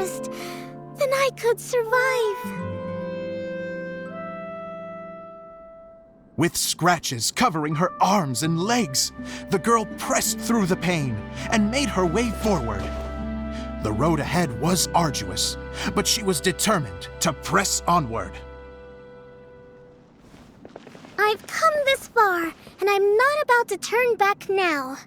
forest, then I could survive. With scratches covering her arms and legs, the girl pressed through the pain and made her way forward. The road ahead was arduous, but she was determined to press onward. I've come this far, and I'm not about to turn back now.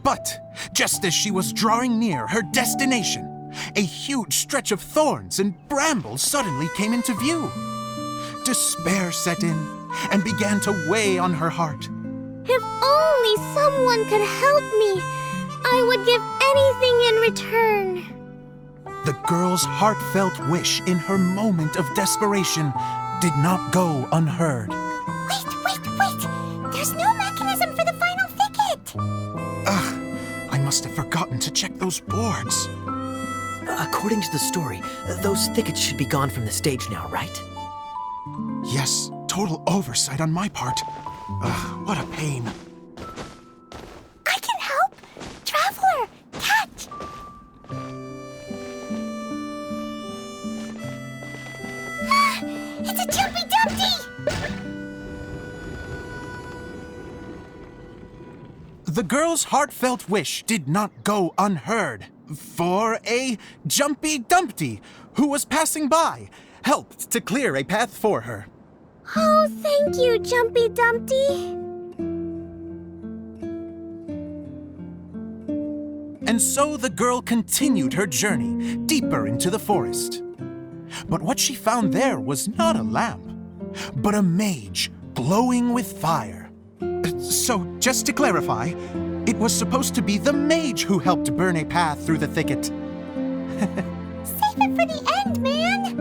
But just as she was drawing near her destination, a huge stretch of thorns and brambles suddenly came into view. Despair set in and began to weigh on her heart. If only someone could help me, I would give anything in return. The girl's heartfelt wish in her moment of desperation did not go unheard. Wait! There's no mechanism for the final thicket! I must have forgotten to check those boards. According to the story, those thickets should be gone from the stage now, right? Yes, total oversight on my part. What a pain. I can help! Traveler, catch! It's a Jumpy Dumpty! The girl's heartfelt wish did not go unheard, for a Jumpy Dumpty, who was passing by, helped to clear a path for her. Oh, thank you, Jumpy Dumpty. And so the girl continued her journey deeper into the forest. But what she found there was not a lamp, but a mage glowing with fire. So, just to clarify, it was supposed to be the mage who helped burn a path through the thicket. Save it for the end, man!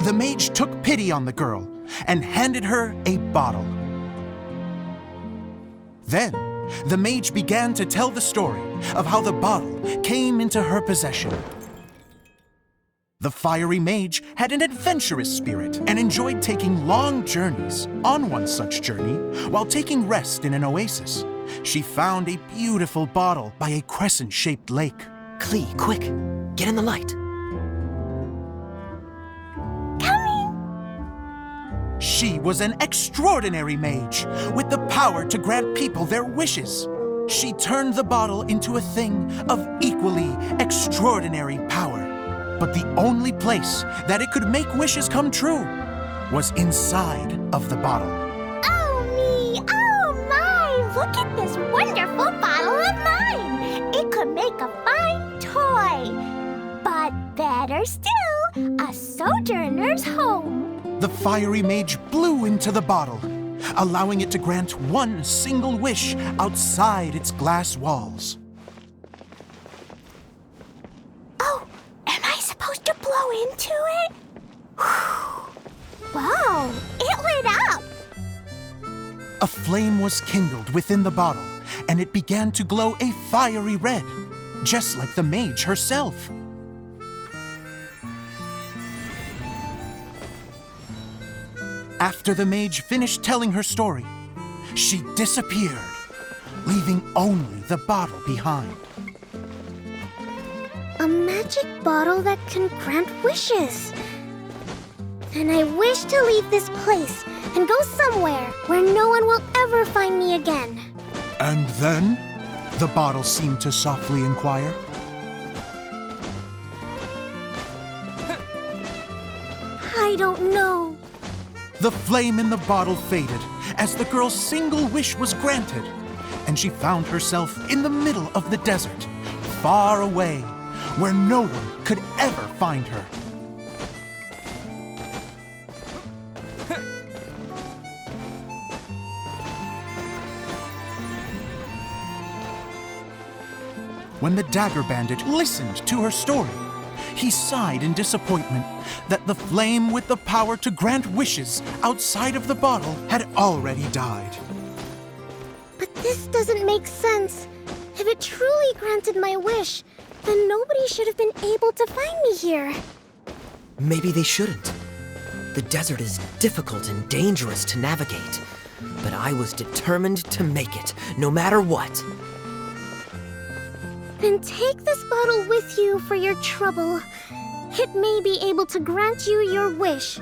The mage took pity on the girl and handed her a bottle. Then, the mage began to tell the story of how the bottle came into her possession. The fiery mage had an adventurous spirit and enjoyed taking long journeys. On one such journey, while taking rest in an oasis, she found a beautiful bottle by a crescent-shaped lake. Klee, quick! Get in the light! Coming! She was an extraordinary mage with the power to grant people their wishes. She turned the bottle into a thing of equally extraordinary power. But the only place that it could make wishes come true was inside of the bottle. Oh me! Oh my! Look at this wonderful bottle of mine! It could make a fine toy! But better still, a sojourner's home! The fiery mage blew into the bottle, allowing it to grant one single wish outside its glass walls. To blow into it? Wow, it lit up! A flame was kindled within the bottle, and it began to glow a fiery red, just like the mage herself. After the mage finished telling her story, she disappeared, leaving only the bottle behind. A magic bottle that can grant wishes. And I wish to leave this place and go somewhere where no one will ever find me again. And then? The bottle seemed to softly inquire. I don't know. The flame in the bottle faded as the girl's single wish was granted, and she found herself in the middle of the desert, far away, where no one could ever find her. When the dagger bandit listened to her story, he sighed in disappointment that the flame with the power to grant wishes outside of the bottle had already died. But this doesn't make sense. If it truly granted my wish, then nobody should have been able to find me here. Maybe they shouldn't. The desert is difficult and dangerous to navigate, but I was determined to make it, no matter what. Then take this bottle with you for your trouble. It may be able to grant you your wish,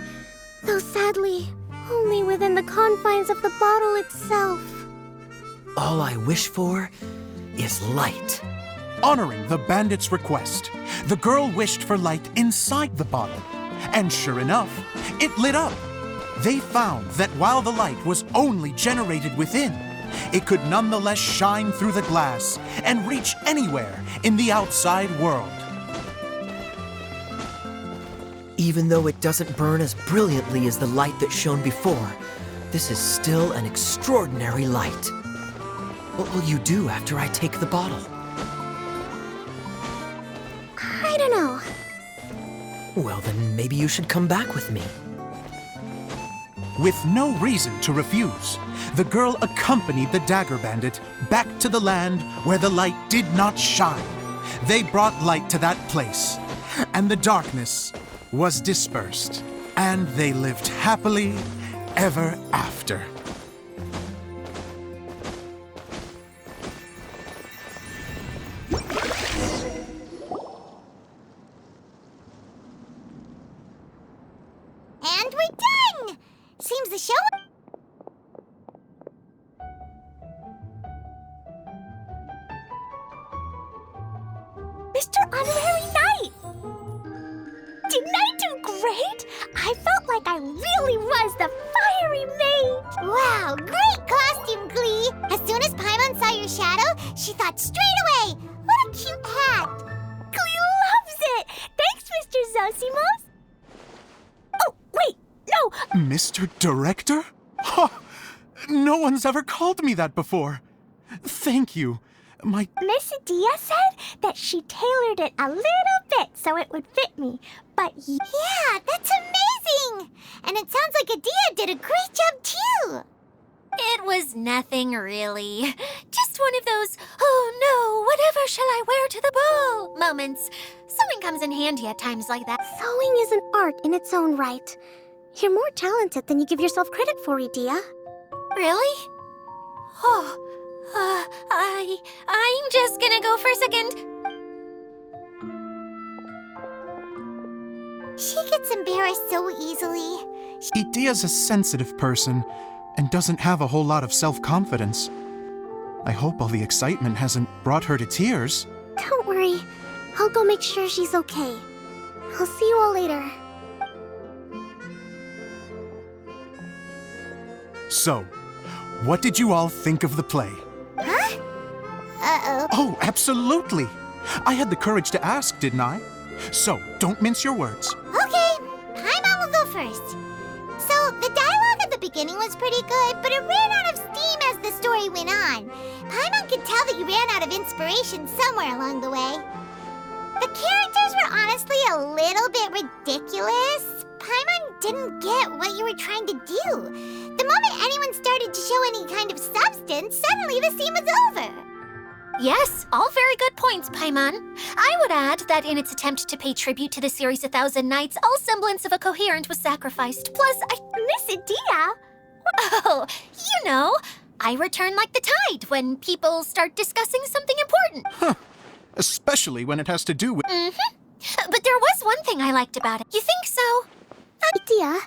though sadly, only within the confines of the bottle itself. All I wish for is light. Honoring the bandit's request, the girl wished for light inside the bottle. And sure enough, it lit up. They found that while the light was only generated within, it could nonetheless shine through the glass and reach anywhere in the outside world. Even though it doesn't burn as brilliantly as the light that shone before, this is still an extraordinary light. What will you do after I take the bottle? I don't know. Well, then maybe you should come back with me. With no reason to refuse, the girl accompanied the dagger bandit back to the land where the light did not shine. They brought light to that place, and the darkness was dispersed, and they lived happily ever after. And we're done! Seems the show... Mr. Honorary Knight! Didn't I do great? I felt like I really was the fiery mage! Wow, great costume, Klee! As soon as Paimon saw your shadow, she thought straight away, what a cute hat! Klee loves it! Thanks, Mr. Zosimos! Oh, wait, no! Mr. Director? Ha! No one's ever called me that before. Thank you. Miss Adia said that she tailored it a little bit so it would fit me, but yeah, that's amazing! And it sounds like Adia did a great job too! It was nothing really. Just one of those, oh no, whatever shall I wear to the ball moments. Sewing comes in handy at times like that. Sewing is an art in its own right. You're more talented than you give yourself credit for, Adia. Really? Oh, I'm just gonna go for a second. She gets embarrassed so easily. Idia's a sensitive person and doesn't have a whole lot of self-confidence. I hope all the excitement hasn't brought her to tears. Don't worry. I'll go make sure she's okay. I'll see you all later. So, what did you all think of the play? Huh? Uh-oh. Oh, absolutely. I had the courage to ask, didn't I? So, don't mince your words. Okay, Paimon will go first. So, the dialogue at the beginning was pretty good, but it ran out of steam as the story went on. Paimon could tell that you ran out of inspiration somewhere along the way. The characters were honestly a little bit ridiculous. Paimon didn't get what you were trying to do. The moment anyone started to show any kind of substance, suddenly the scene was over. Yes, all very good points, Paimon. I would add that in its attempt to pay tribute to the series 1,000 Nights, all semblance of a coherent was sacrificed. Plus, Miss Adia? Oh, you know, I return like the tide when people start discussing something important. Huh. Especially when it has to do with... But there was one thing I liked about it. You think so? Adia,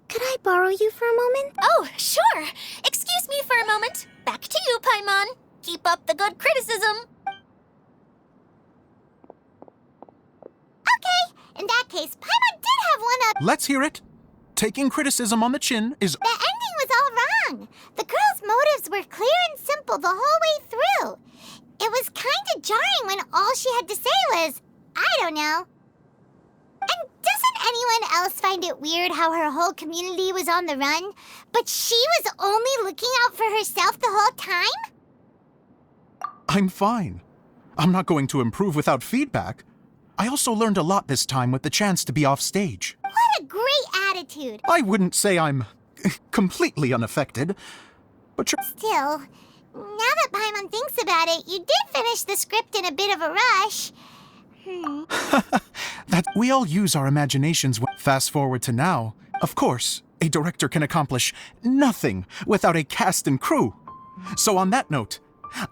could I borrow you for a moment? Oh, sure. Excuse me for a moment. Back to you, Paimon. Keep up the good criticism. Okay, in that case, Paimon did have one up. Let's hear it. Taking criticism on the chin is... The ending was all wrong. The girl's motives were clear and simple the whole way through. It was kind of jarring when all she had to say was, I don't know. And doesn't anyone else find it weird how her whole community was on the run, but she was only looking out for herself the whole time? I'm fine. I'm not going to improve without feedback. I also learned a lot this time with the chance to be off stage. What a great attitude. I wouldn't say I'm completely unaffected, but you're... Still, now that Paimon thinks about it, you did finish the script in a bit of a rush. that we all use our imaginations. Fast forward to now, of course, a director can accomplish nothing without a cast and crew. So on that note,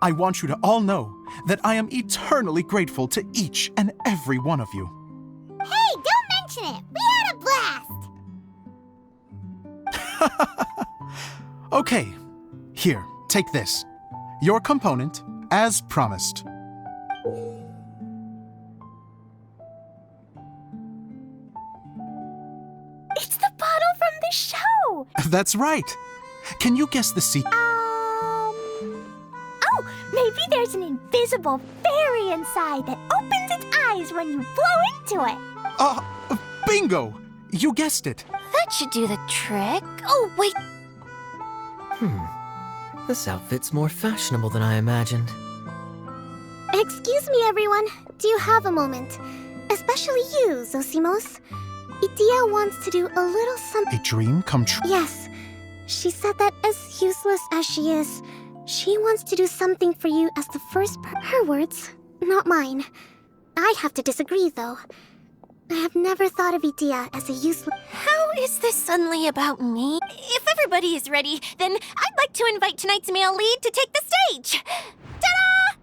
I want you to all know that I am eternally grateful to each and every one of you. Hey, don't mention it. We had a blast. Okay, here, take this. Your component, as promised. It's the bottle from the show. That's right. Can you guess the secret? Oh, maybe there's an invisible fairy inside that opens its eyes when you blow into it. Bingo! You guessed it. That should do the trick. Oh, wait. This outfit's more fashionable than I imagined. Excuse me, everyone. Do you have a moment? Especially you, Zosimos. Idia wants to do a little something. A dream come true. Yes. She said that as useless as she is, she wants to do something for you as the first her words, not mine. I have to disagree, though. I have never thought of Idia as a useless... How is this suddenly about me? If everybody is ready, then I'd like to invite tonight's male lead to take the stage. Ta-da!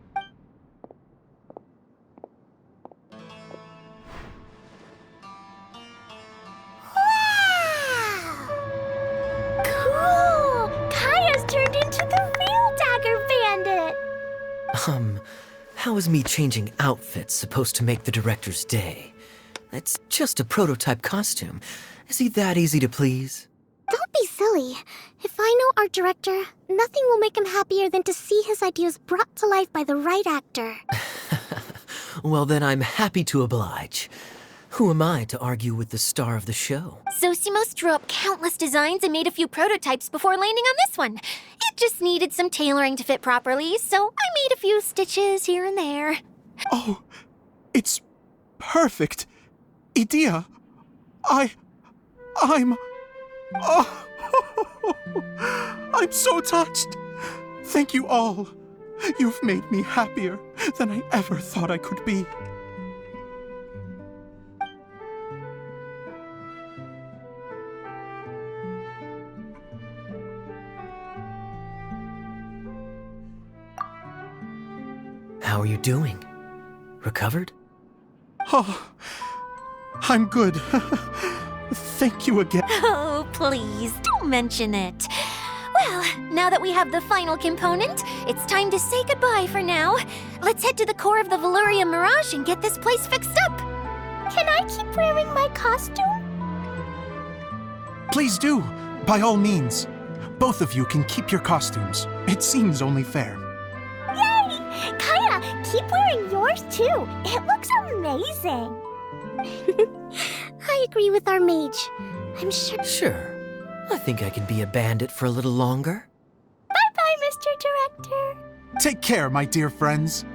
Wow! Cool! Kaeya's turned into the real Dagger Bandit! How is me changing outfits supposed to make the director's day? It's just a prototype costume. Is he that easy to please? Don't be silly. If I know our director, nothing will make him happier than to see his ideas brought to life by the right actor. Well, then I'm happy to oblige. Who am I to argue with the star of the show? Zosimos drew up countless designs and made a few prototypes before landing on this one. It just needed some tailoring to fit properly, so I made a few stitches here and there. Oh, it's perfect. Idia, I'm... Oh, I'm so touched. Thank you all. You've made me happier than I ever thought I could be. How are you doing? Recovered? Oh, I'm good. Thank you again. Oh, please, don't mention it. Well, now that we have the final component, it's time to say goodbye for now. Let's head to the core of the Valuria Mirage and get this place fixed up. Can I keep wearing my costume? Please do, by all means. Both of you can keep your costumes. It seems only fair. Yay! Kaeya, keep wearing yours too. It looks amazing. I agree with our mage. I'm sure... Sure. I think I can be a bandit for a little longer. Bye-bye, Mr. Director. Take care, my dear friends.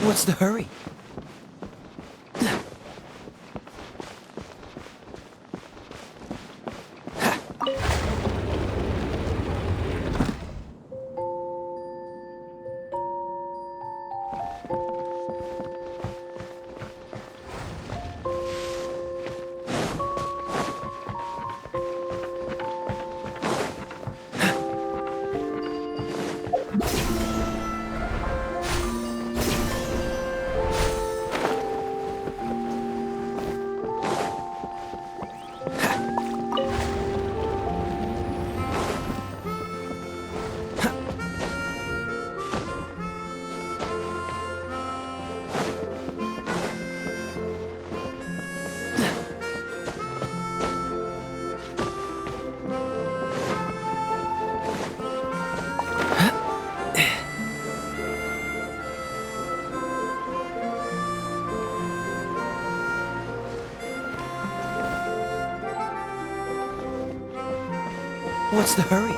What's the hurry? What's the hurry?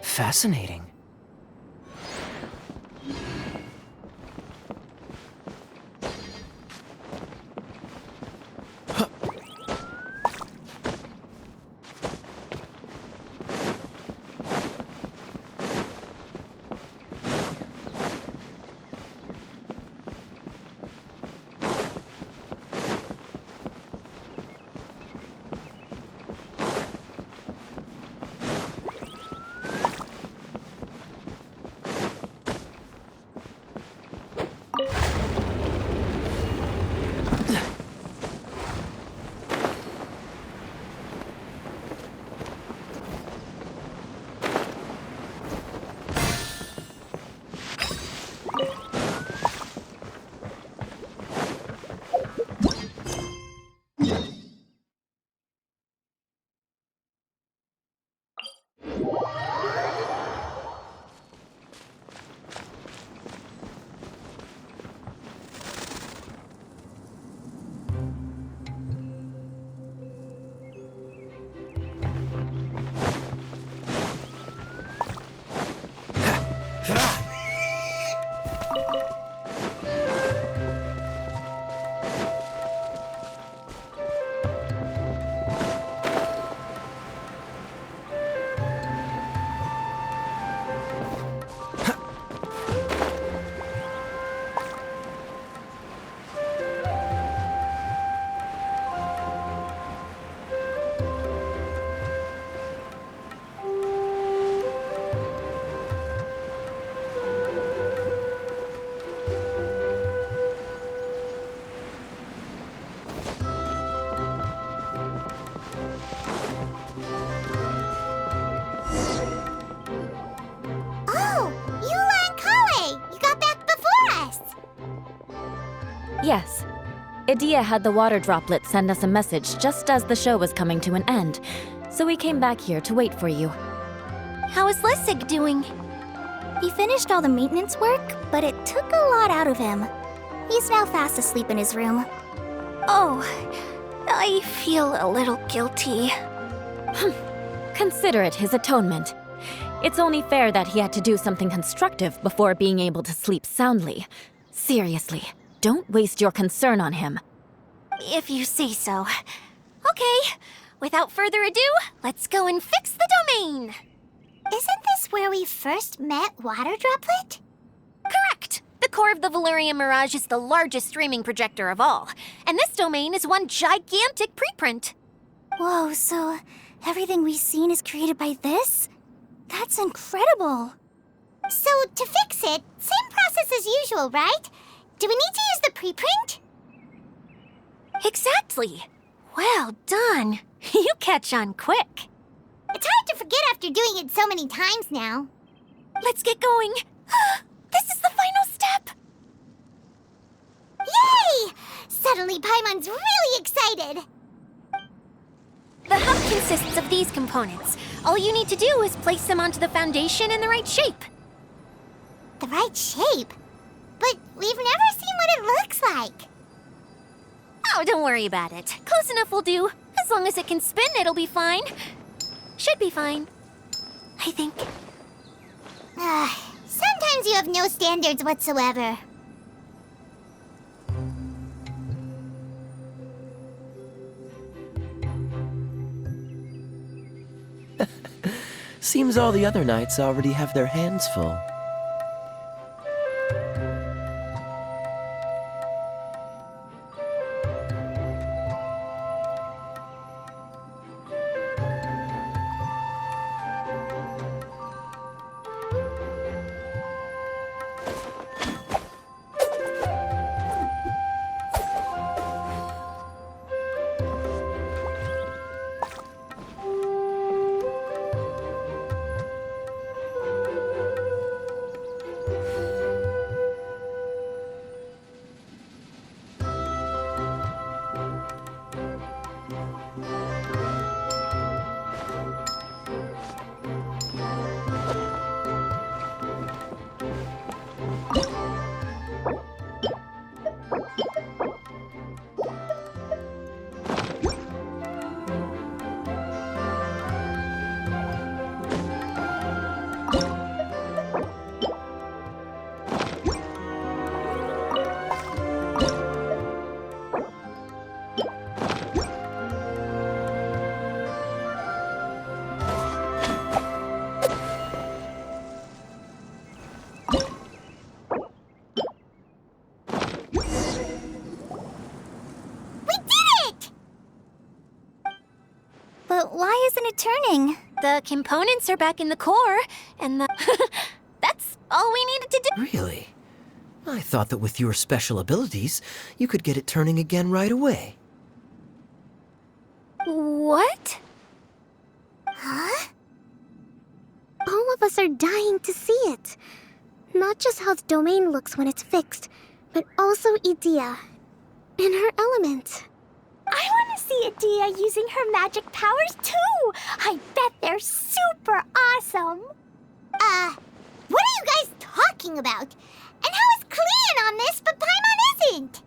Fascinating. Yes. Idea had the water droplet send us a message just as the show was coming to an end, so we came back here to wait for you. How is Lessig doing? He finished all the maintenance work, but it took a lot out of him. He's now fast asleep in his room. Oh, I feel a little guilty. Consider it his atonement. It's only fair that he had to do something constructive before being able to sleep soundly. Seriously, don't waste your concern on him. If you say so. Okay, without further ado, let's go and fix the domain. Isn't this where we first met Water Droplet? Correct! The core of the Valerian Mirage is the largest streaming projector of all, and this domain is one gigantic preprint. Whoa, so everything we've seen is created by this? That's incredible. So, to fix it, same process as usual, right? Do we need to use the preprint? Exactly. Well done. You catch on quick. It's hard to forget after doing it so many times now. Let's get going. This is the final step. Yay! Suddenly, Paimon's really excited! The hub consists of these components. All you need to do is place them onto the foundation in the right shape. The right shape? But we've never seen what it looks like. Oh, don't worry about it. Close enough will do. As long as it can spin, it'll be fine. Should be fine. I think. Sometimes you have no standards whatsoever. Seems all the other knights already have their hands full. But why isn't it turning? The components are back in the core, and the... That's all we needed to do. Really? I thought that with your special abilities, you could get it turning again right away. What? Huh? All of us are dying to see it. Not just how the domain looks when it's fixed, but also Idea in her element. I want to see Idea using her magic powers too! I bet they're super awesome! What are you guys talking about? And how is Klee in on this, but Paimon isn't?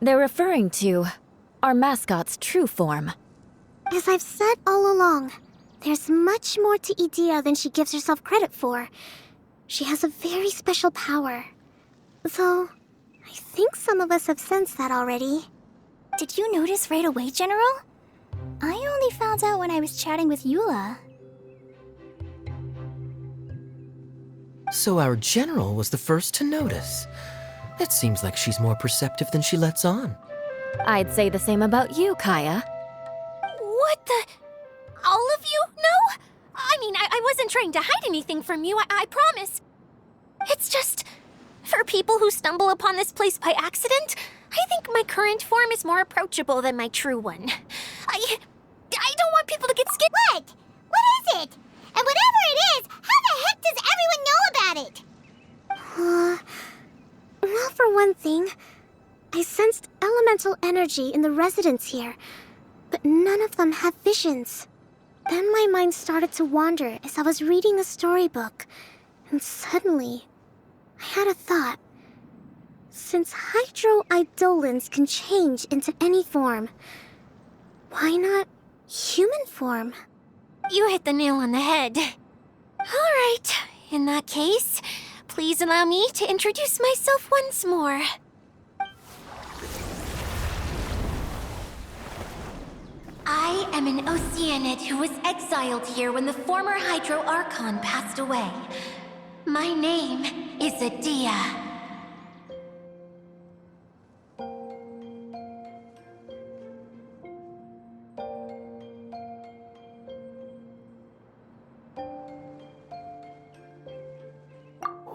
They're referring to our mascot's true form. As I've said all along, there's much more to Idea than she gives herself credit for. She has a very special power. Though, I think some of us have sensed that already. Did you notice right away, General? I only found out when I was chatting with Eula. So our general was the first to notice. It seems like she's more perceptive than she lets on. I'd say the same about you, Kaeya. What the... All of you? No? I mean, I wasn't trying to hide anything from you, I promise. It's just... For people who stumble upon this place by accident, I think my current form is more approachable than my true one. I don't want people to get scared. What? What is it? And whatever it is, how the heck does everyone know about it? Well, for one thing, I sensed elemental energy in the residents here, but none of them have visions. Then my mind started to wander as I was reading a storybook, and suddenly, I had a thought. Since hydro-eidolons can change into any form, why not human form? You hit the nail on the head. All right, in that case, please allow me to introduce myself once more. I am an Oceanid who was exiled here when the former Hydro Archon passed away. My name is Idea.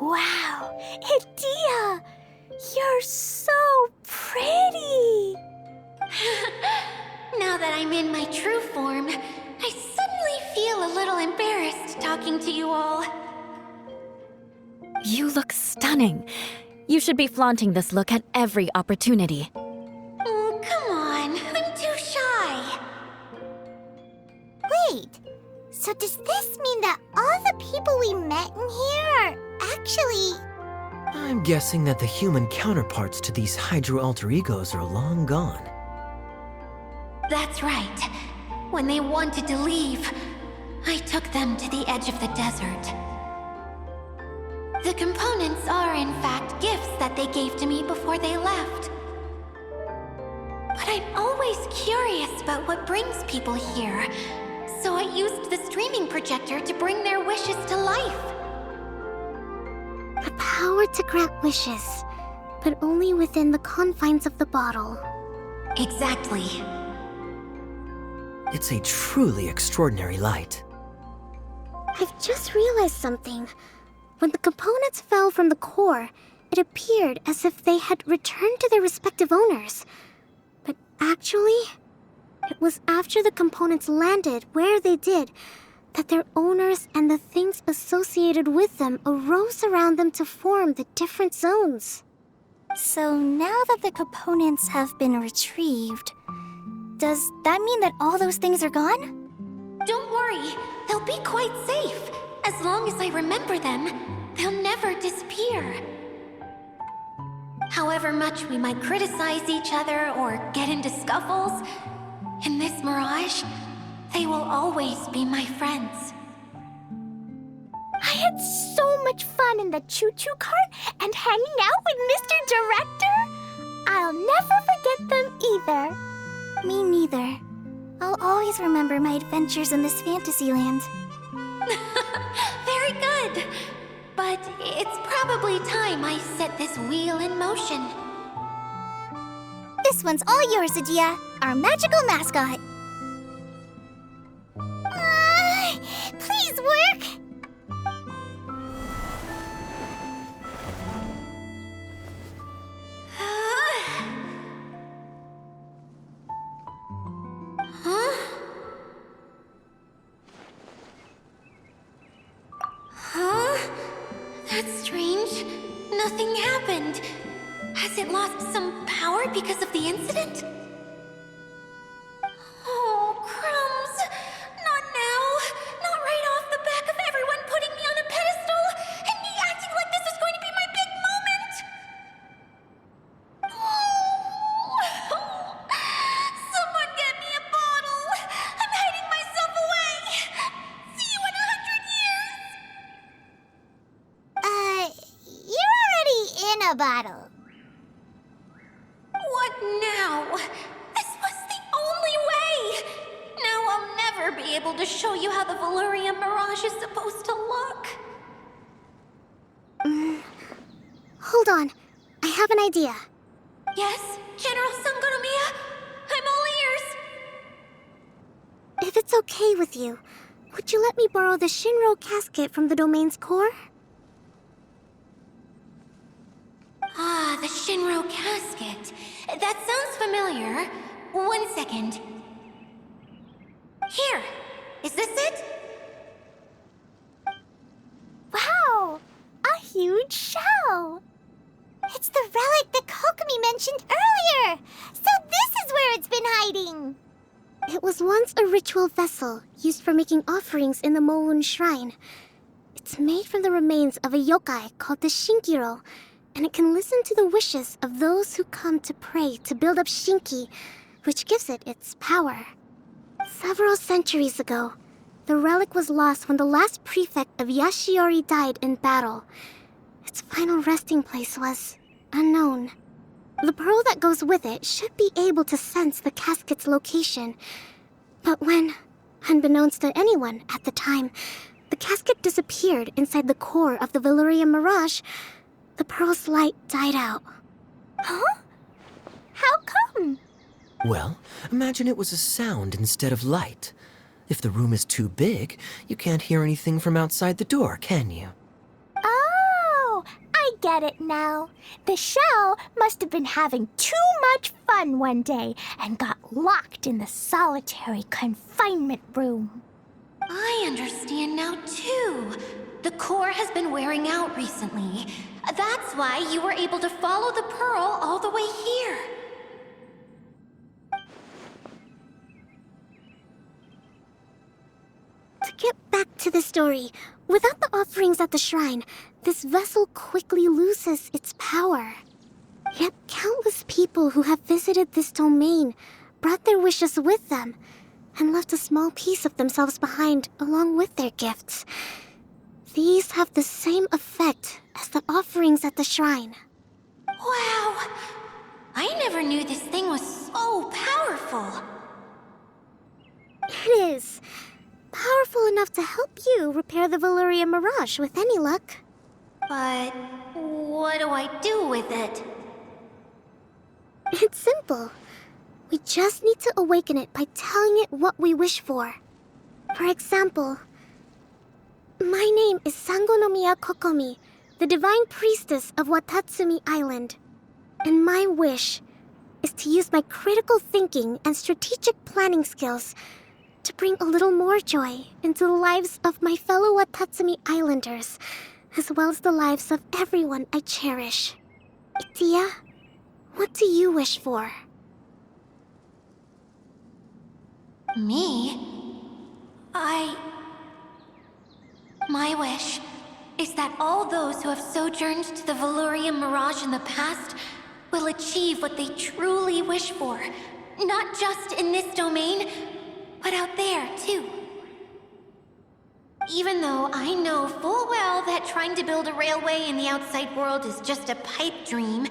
Wow, Idea! You're so pretty! Now that I'm in my true form, I suddenly feel a little embarrassed talking to you all. You look stunning. You should be flaunting this look at every opportunity. Oh, come on. I'm too shy. Wait, so does this mean that all the people we met in here are actually... I'm guessing that the human counterparts to these Hydro alter egos are long gone. That's right. When they wanted to leave, I took them to the edge of the desert. The components are, in fact, gifts that they gave to me before they left. But I'm always curious about what brings people here, so I used the streaming projector to bring their wishes to life. The power to grant wishes, but only within the confines of the bottle. Exactly. It's a truly extraordinary light. I've just realized something. When the components fell from the core, it appeared as if they had returned to their respective owners. But actually, it was after the components landed where they did that their owners and the things associated with them arose around them to form the different zones. So now that the components have been retrieved, does that mean that all those things are gone? Don't worry, they'll be quite safe. As long as I remember them, they'll never disappear. However much we might criticize each other or get into scuffles, in this mirage, they will always be my friends. I had so much fun in the choo-choo cart and hanging out with Mr. Director. I'll never forget them either. Me neither. I'll always remember my adventures in this fantasy land. Very good. But it's probably time I set this wheel in motion. This one's all yours, Adia, our magical mascot. Please work! Huh? Huh? That's strange. Nothing happened. Has it lost some power because of the incident? Oh, crumbs. Not now. Not right off the back of everyone putting me on a pedestal and me acting like this is going to be my big moment. Oh. Someone get me a bottle. I'm hiding myself away. See you in 100 years. You're already in a bottle. What now? This was the only way! Now I'll never be able to show you how the Valurian Mirage is supposed to look. Hold on. I have an idea. Yes, General Sangonomiya? I'm all ears! If it's okay with you, would you let me borrow the Shinro casket from the domain's core? Ah, the Shinro casket. That sounds familiar. 1 second. Here! Is this it? Wow! A huge shell! It's the relic that Kokomi mentioned earlier! So this is where it's been hiding! It was once a ritual vessel used for making offerings in the Moun Shrine. It's made from the remains of a yokai called the Shinkiro, and it can listen to the wishes of those who come to pray to build up Shinki, which gives it its power. Several centuries ago, the relic was lost when the last prefect of Yashiori died in battle. Its final resting place was unknown. The pearl that goes with it should be able to sense the casket's location. But when, unbeknownst to anyone at the time, the casket disappeared inside the core of the Valurian Mirage, the pearl's light died out. Huh? How come? Well, imagine it was a sound instead of light. If the room is too big, you can't hear anything from outside the door, can you? Oh, I get it now. The shell must have been having too much fun one day and got locked in the solitary confinement room. I understand now, too. The core has been wearing out recently. That's why you were able to follow the pearl all the way here. To get back to the story, without the offerings at the shrine, this vessel quickly loses its power. Yet countless people who have visited this domain brought their wishes with them and left a small piece of themselves behind along with their gifts. These have the same effect as the offerings at the shrine. Wow! I never knew this thing was so powerful. It is. Powerful enough to help you repair the Valyria Mirage with any luck. But what do I do with it? It's simple. We just need to awaken it by telling it what we wish for. For example, my name is Sangonomiya Kokomi, the Divine Priestess of Watatsumi Island. And my wish is to use my critical thinking and strategic planning skills to bring a little more joy into the lives of my fellow Watatsumi Islanders, as well as the lives of everyone I cherish. Itia, what do you wish for? Me? My wish is that all those who have sojourned to the Valyria Mirage in the past will achieve what they truly wish for. Not just in this domain, but out there, too. Even though I know full well that trying to build a railway in the outside world is just a pipe dream,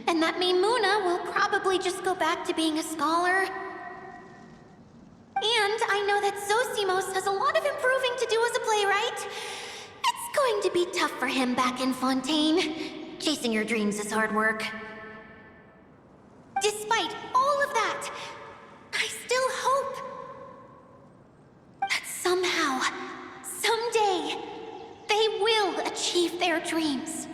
and that Maimuna will probably just go back to being a scholar. And I know that Zosimos has a lot of improving to do as a playwright. It's going to be tough for him back in Fontaine. Chasing your dreams is hard work. Despite all of that, I still hope that somehow, someday, they will achieve their dreams.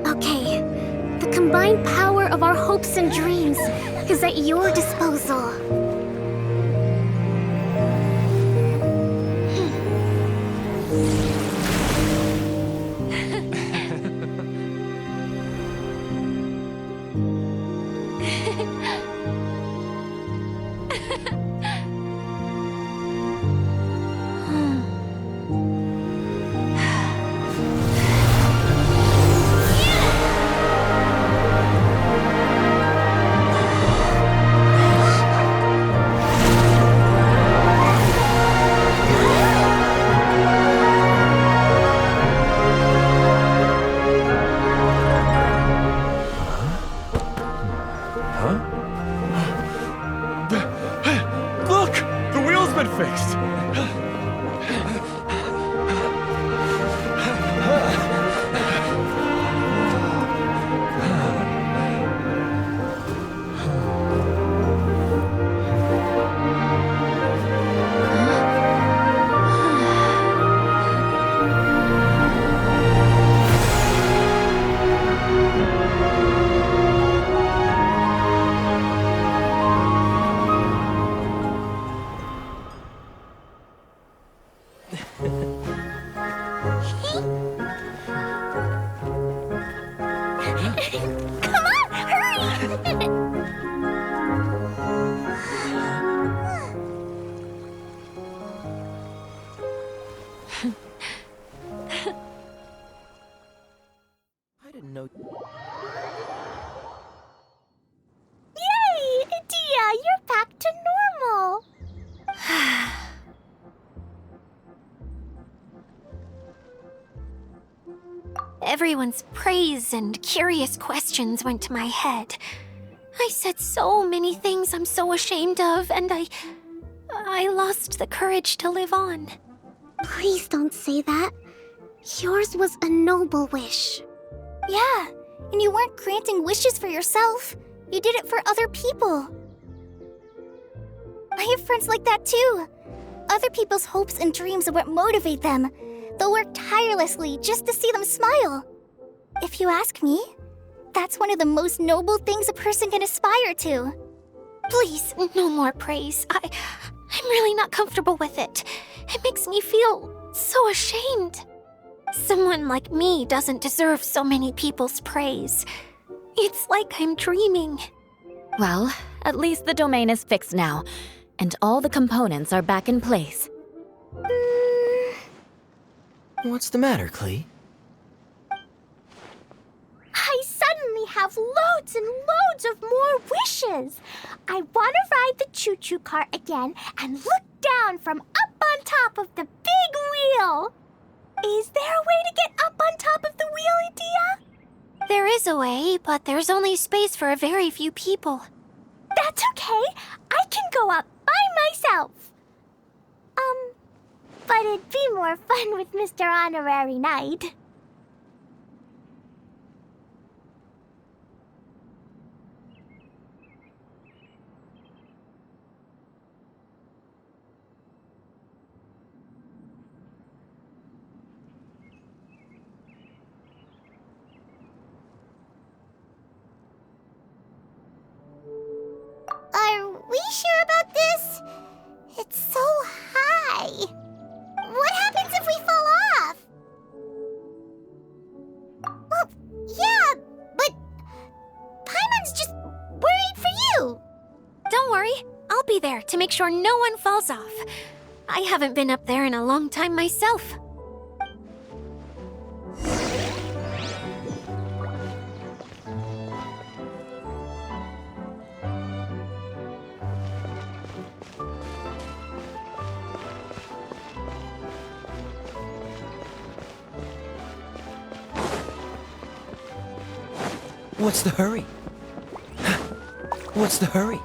Okay, the combined power of our hopes and dreams is at your disposal. Look! The wheel's been fixed! Come on, hurry! I didn't know. Yay! Itia, you're back to normal! Everyone's praise and curious questions went to my head. I said so many things I'm so ashamed of, and I lost the courage to live on. Please don't say that. Yours was a noble wish. Yeah, and you weren't granting wishes for yourself. You did it for other people. I have friends like that too. Other people's hopes and dreams are what motivate them. They'll work tirelessly just to see them smile. If you ask me, that's one of the most noble things a person can aspire to. Please, no more praise. I'm really not comfortable with it. It makes me feel so ashamed. Someone like me doesn't deserve so many people's praise. It's like I'm dreaming. Well, at least the domain is fixed now, and all the components are back in place. What's the matter, Klee? I suddenly have loads and loads of more wishes. I want to ride the choo-choo cart again and look down from up on top of the big wheel. Is there a way to get up on top of the wheel, Edea? There is a way, but there's only space for a very few people. That's okay. I can go up by myself. But it'd be more fun with Mr. Honorary Knight. Are we sure about this? It's so high. What happens if we fall off? Well, yeah, but Paimon's just worried for you. Don't worry, I'll be there to make sure no one falls off. I haven't been up there in a long time myself. What's the hurry? What's the hurry?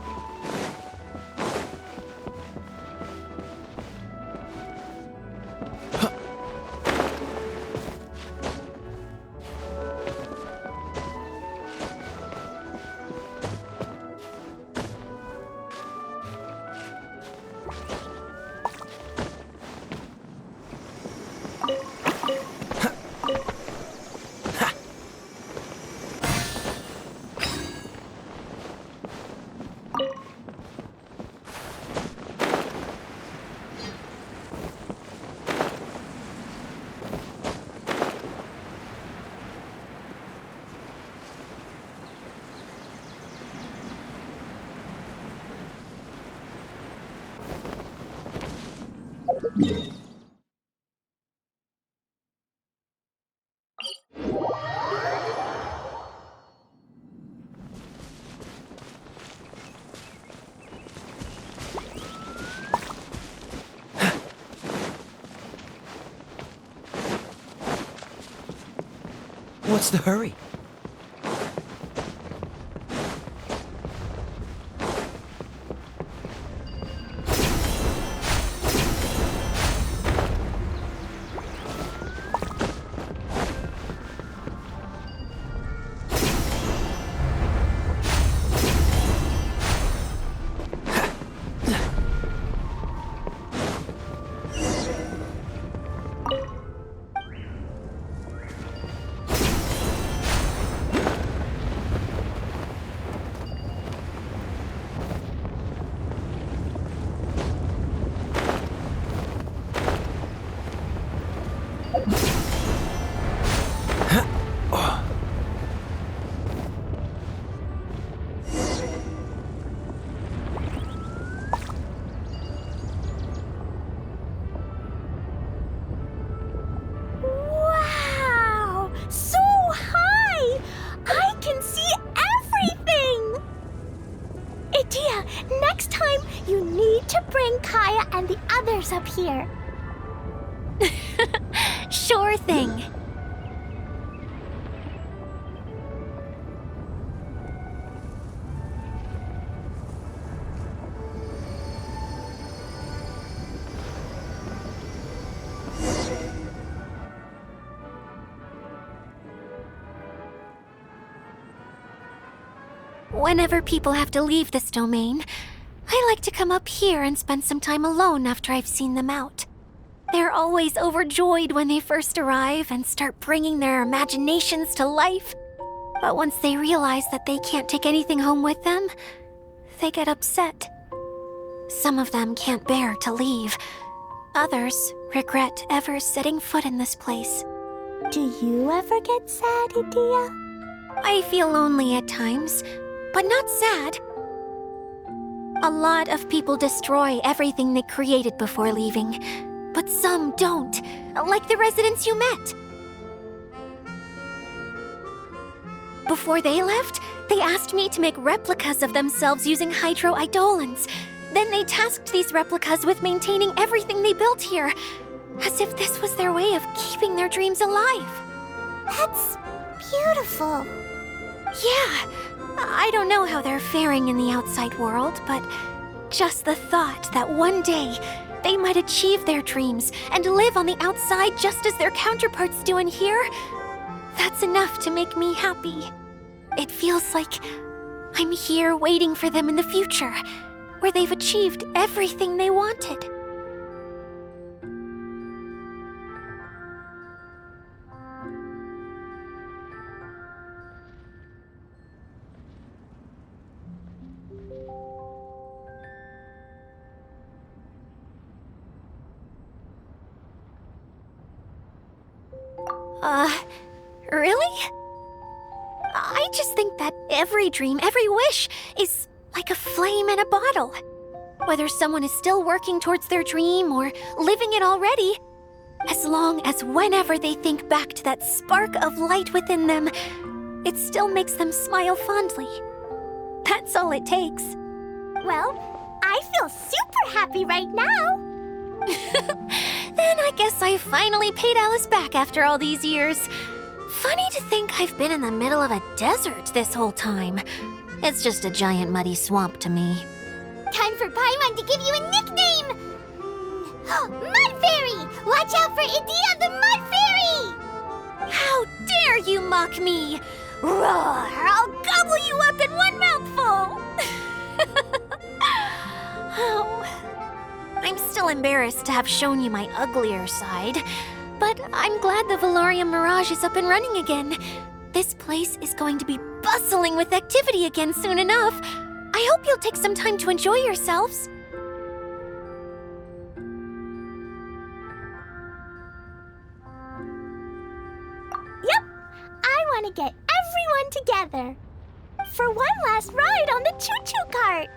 What's the hurry? Wow! So high! I can see everything! Edea, next time you need to bring Kaeya and the others up here. Sure thing. Whenever people have to leave this domain, I like to come up here and spend some time alone after I've seen them out. They're always overjoyed when they first arrive and start bringing their imaginations to life. But once they realize that they can't take anything home with them, they get upset. Some of them can't bear to leave. Others regret ever setting foot in this place. Do you ever get sad, Idia? I feel lonely at times, but not sad. A lot of people destroy everything they created before leaving, but some don't, like the residents you met. Before they left, they asked me to make replicas of themselves using hydroidolins. Then they tasked these replicas with maintaining everything they built here, as if this was their way of keeping their dreams alive. That's beautiful. Yeah, I don't know how they're faring in the outside world, but just the thought that one day they might achieve their dreams and live on the outside just as their counterparts do in here, that's enough to make me happy. It feels like I'm here waiting for them in the future, where they've achieved everything they wanted. Really? I just think that every dream, every wish is like a flame in a bottle. Whether someone is still working towards their dream or living it already, as long as whenever they think back to that spark of light within them, it still makes them smile fondly. That's all it takes. Well, I feel super happy right now. Then I guess I finally paid Alice back after all these years. Funny to think I've been in the middle of a desert this whole time. It's just a giant muddy swamp to me. Time for Paimon to give you a nickname! Mud Fairy! Watch out for Idia the Mud Fairy! How dare you mock me! Roar! I'll gobble you up in one mouthful! Oh. I'm still embarrassed to have shown you my uglier side, but I'm glad the Valorium Mirage is up and running again. This place is going to be bustling with activity again soon enough. I hope you'll take some time to enjoy yourselves. Yep, I want to get everyone together for one last ride on the choo-choo cart.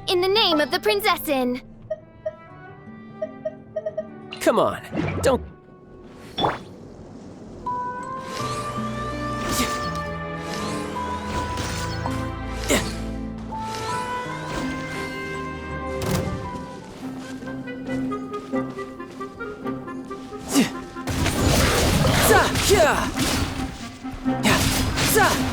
In the name of the Prinzessin! Come on, don't... Yeah. Yeah. Za.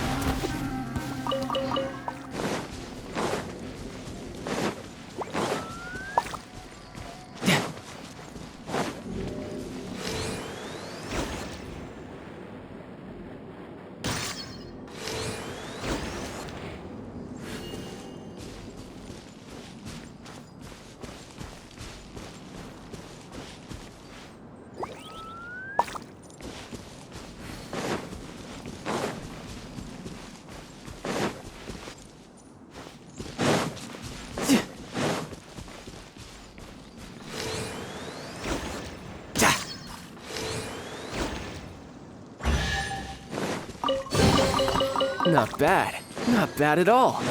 Not bad. Not bad at all.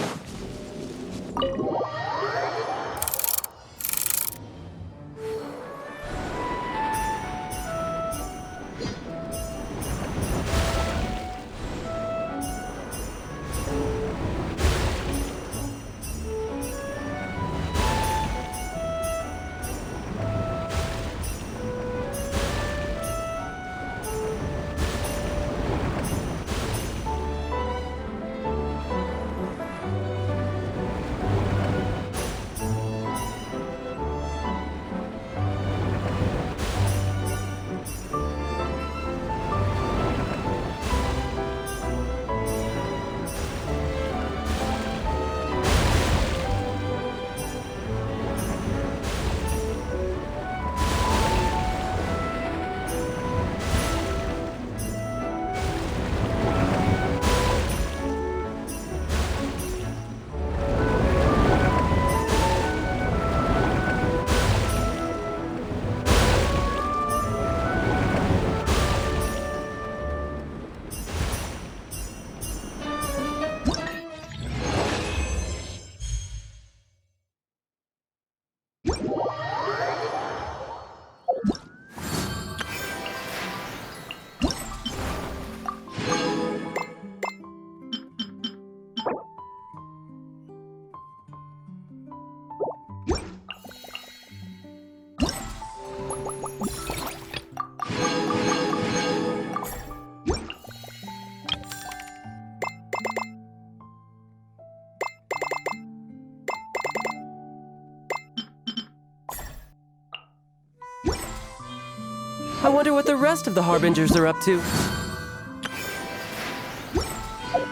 I wonder what the rest of the Harbingers are up to.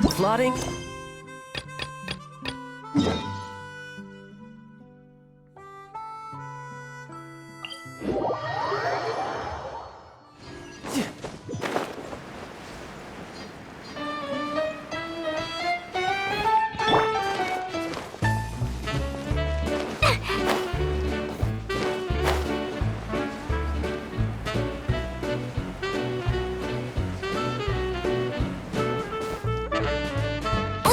Plotting,